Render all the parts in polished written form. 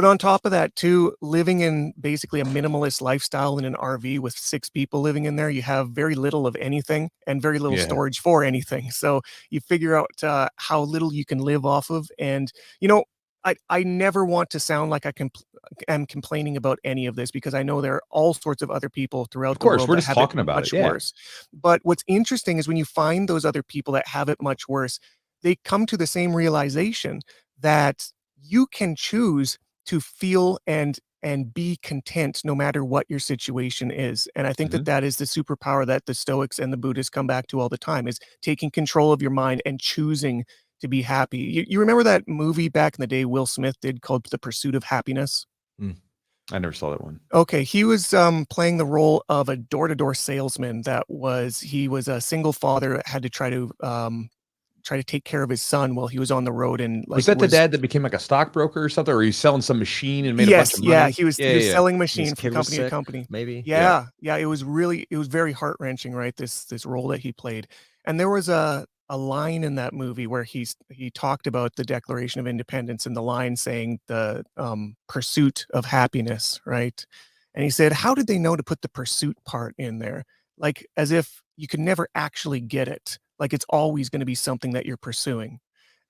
But on top of that too, living in basically a minimalist lifestyle in an RV with 6 people living in there, you have very little of anything and very little storage for anything. So you figure out how little you can live off of. And, I never want to sound like am complaining about any of this, because I know there are all sorts of other people throughout the world we're that just have talking it about much it. Yeah. worse. But what's interesting is when you find those other people that have it much worse, they come to the same realization that you can choose to feel and be content no matter what your situation is. And I think that is the superpower that the Stoics and the Buddhists come back to all the time, is taking control of your mind and choosing to be happy. You remember that movie back in the day Will Smith did called The Pursuit of Happiness? I never saw that one. Okay, he was playing the role of a door-to-door salesman. He was a single father that had to try to take care of his son while he was on the road. And was that the dad that became like a stockbroker or something, or he's selling some machine and made a bunch of money? Yeah, he was selling machine from company to company. Maybe. Yeah. It was very heart-wrenching, right? This role that he played. And there was a line in that movie where he talked about the Declaration of Independence, and the line saying the pursuit of happiness, right? And he said, how did they know to put the pursuit part in there? Like, as if you could never actually get it. Like, it's always going to be something that you're pursuing.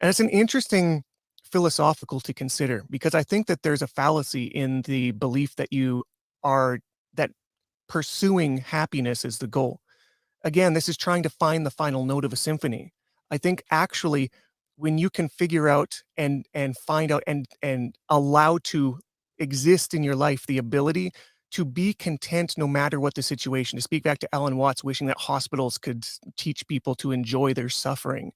And it's an interesting philosophical to consider, because I think that there's a fallacy in the belief that that pursuing happiness is the goal. Again, this is trying to find the final note of a symphony. I think actually when you can figure out and find out and allow to exist in your life the ability to be content no matter what the situation, to speak back to Alan Watts wishing that hospitals could teach people to enjoy their suffering.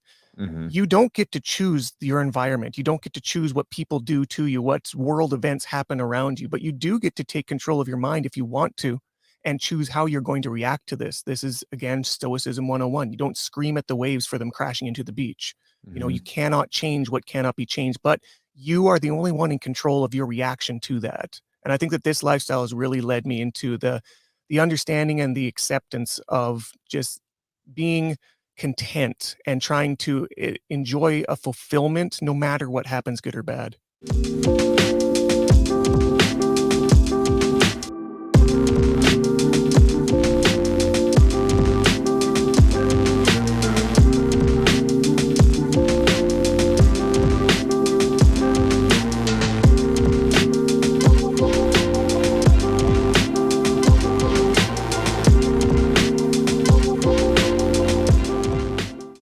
You don't get to choose your environment. You don't get to choose what people do to you, what world events happen around you, but you do get to take control of your mind if you want to, and choose how you're going to react to this. This is, again, Stoicism 101. You don't scream at the waves for them crashing into the beach. You cannot change what cannot be changed, but you are the only one in control of your reaction to that. And I think that this lifestyle has really led me into the understanding and the acceptance of just being content and trying to enjoy a fulfillment no matter what happens, good or bad.